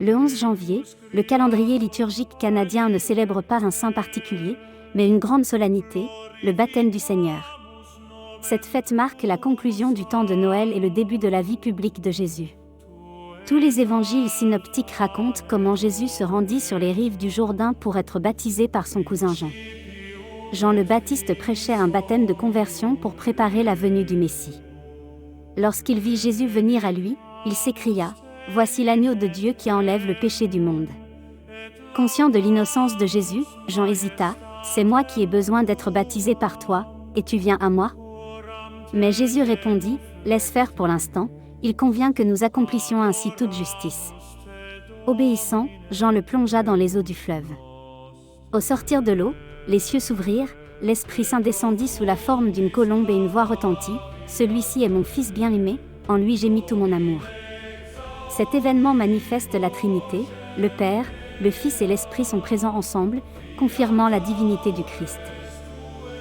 Le 11 janvier, le calendrier liturgique canadien ne célèbre pas un saint particulier, mais une grande solennité, le baptême du Seigneur. Cette fête marque la conclusion du temps de Noël et le début de la vie publique de Jésus. Tous les évangiles synoptiques racontent comment Jésus se rendit sur les rives du Jourdain pour être baptisé par son cousin Jean. Jean le Baptiste prêchait un baptême de conversion pour préparer la venue du Messie. Lorsqu'il vit Jésus venir à lui, il s'écria « Voici l'agneau de Dieu qui enlève le péché du monde ». Conscient de l'innocence de Jésus, Jean hésita « C'est moi qui ai besoin d'être baptisé par toi, et tu viens à moi ?» Mais Jésus répondit « Laisse faire pour l'instant, il convient que nous accomplissions ainsi toute justice. » Obéissant, Jean le plongea dans les eaux du fleuve. Au sortir de l'eau, les cieux s'ouvrirent, l'Esprit Saint descendit sous la forme d'une colombe et une voix retentit « Celui-ci est mon Fils bien-aimé, en lui j'ai mis tout mon amour. » Cet événement manifeste la Trinité, le Père, le Fils et l'Esprit sont présents ensemble, confirmant la divinité du Christ.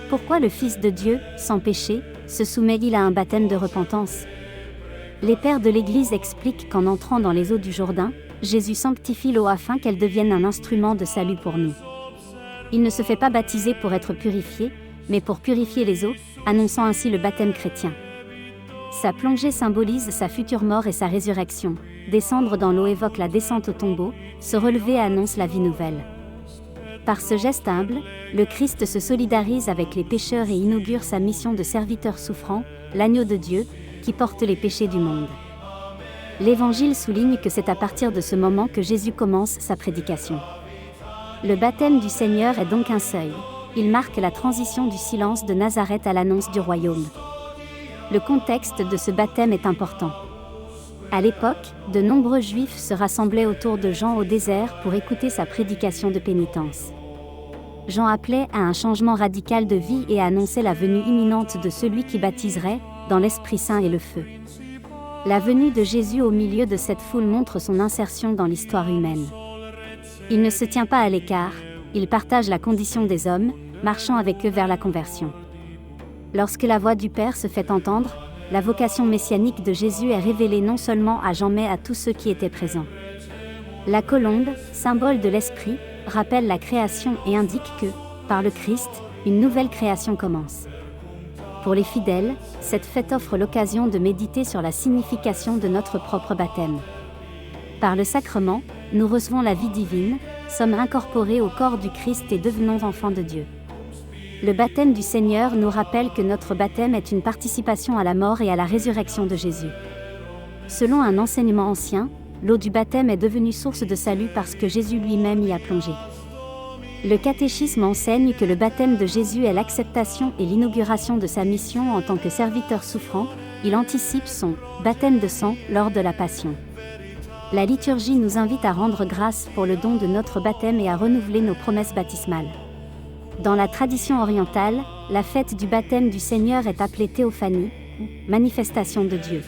Pourquoi le Fils de Dieu, sans péché, se soumet-il à un baptême de repentance? Les pères de l'Église expliquent qu'en entrant dans les eaux du Jourdain, Jésus sanctifie l'eau afin qu'elle devienne un instrument de salut pour nous. Il ne se fait pas baptiser pour être purifié, mais pour purifier les eaux, annonçant ainsi le baptême chrétien. Sa plongée symbolise sa future mort et sa résurrection. Descendre dans l'eau évoque la descente au tombeau, se relever annonce la vie nouvelle. Par ce geste humble, le Christ se solidarise avec les pécheurs et inaugure sa mission de serviteur souffrant, l'agneau de Dieu, qui porte les péchés du monde. L'Évangile souligne que c'est à partir de ce moment que Jésus commence sa prédication. Le baptême du Seigneur est donc un seuil. Il marque la transition du silence de Nazareth à l'annonce du royaume. Le contexte de ce baptême est important. À l'époque, de nombreux Juifs se rassemblaient autour de Jean au désert pour écouter sa prédication de pénitence. Jean appelait à un changement radical de vie et annonçait la venue imminente de celui qui baptiserait, dans l'Esprit Saint et le feu. La venue de Jésus au milieu de cette foule montre son insertion dans l'histoire humaine. Il ne se tient pas à l'écart, il partage la condition des hommes, marchant avec eux vers la conversion. Lorsque la voix du Père se fait entendre, la vocation messianique de Jésus est révélée non seulement à Jean mais à tous ceux qui étaient présents. La colombe, symbole de l'Esprit, rappelle la création et indique que, par le Christ, une nouvelle création commence. Pour les fidèles, cette fête offre l'occasion de méditer sur la signification de notre propre baptême. Par le sacrement, nous recevons la vie divine, sommes incorporés au corps du Christ et devenons enfants de Dieu. Le baptême du Seigneur nous rappelle que notre baptême est une participation à la mort et à la résurrection de Jésus. Selon un enseignement ancien, l'eau du baptême est devenue source de salut parce que Jésus lui-même y a plongé. Le catéchisme enseigne que le baptême de Jésus est l'acceptation et l'inauguration de sa mission en tant que serviteur souffrant, il anticipe son « baptême de sang » lors de la Passion. La liturgie nous invite à rendre grâce pour le don de notre baptême et à renouveler nos promesses baptismales. Dans la tradition orientale, la fête du baptême du Seigneur est appelée théophanie, ou manifestation de Dieu.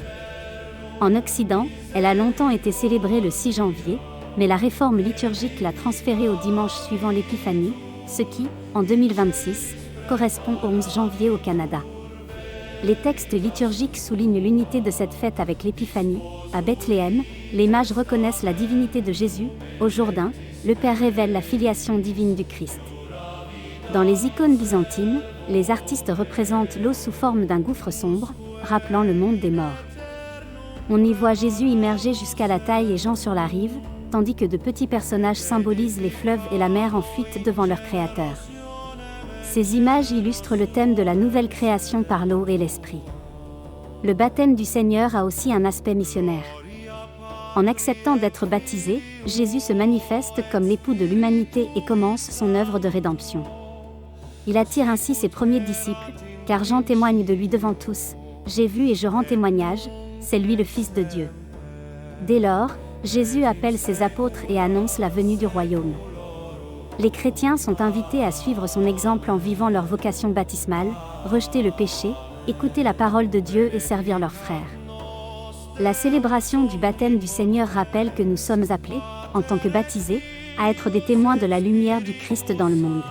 En Occident, elle a longtemps été célébrée le 6 janvier, mais la réforme liturgique l'a transférée au dimanche suivant l'Épiphanie, ce qui, en 2026, correspond au 11 janvier au Canada. Les textes liturgiques soulignent l'unité de cette fête avec l'Épiphanie. À Bethléem, les mages reconnaissent la divinité de Jésus. Au Jourdain, le Père révèle la filiation divine du Christ. Dans les icônes byzantines, les artistes représentent l'eau sous forme d'un gouffre sombre, rappelant le monde des morts. On y voit Jésus immergé jusqu'à la taille et Jean sur la rive, tandis que de petits personnages symbolisent les fleuves et la mer en fuite devant leur Créateur. Ces images illustrent le thème de la nouvelle création par l'eau et l'Esprit. Le baptême du Seigneur a aussi un aspect missionnaire. En acceptant d'être baptisé, Jésus se manifeste comme l'époux de l'humanité et commence son œuvre de rédemption. Il attire ainsi ses premiers disciples, car Jean témoigne de lui devant tous. « J'ai vu et je rends témoignage, c'est lui le Fils de Dieu. » Dès lors, Jésus appelle ses apôtres et annonce la venue du royaume. Les chrétiens sont invités à suivre son exemple en vivant leur vocation baptismale, rejeter le péché, écouter la parole de Dieu et servir leurs frères. La célébration du baptême du Seigneur rappelle que nous sommes appelés, en tant que baptisés, à être des témoins de la lumière du Christ dans le monde.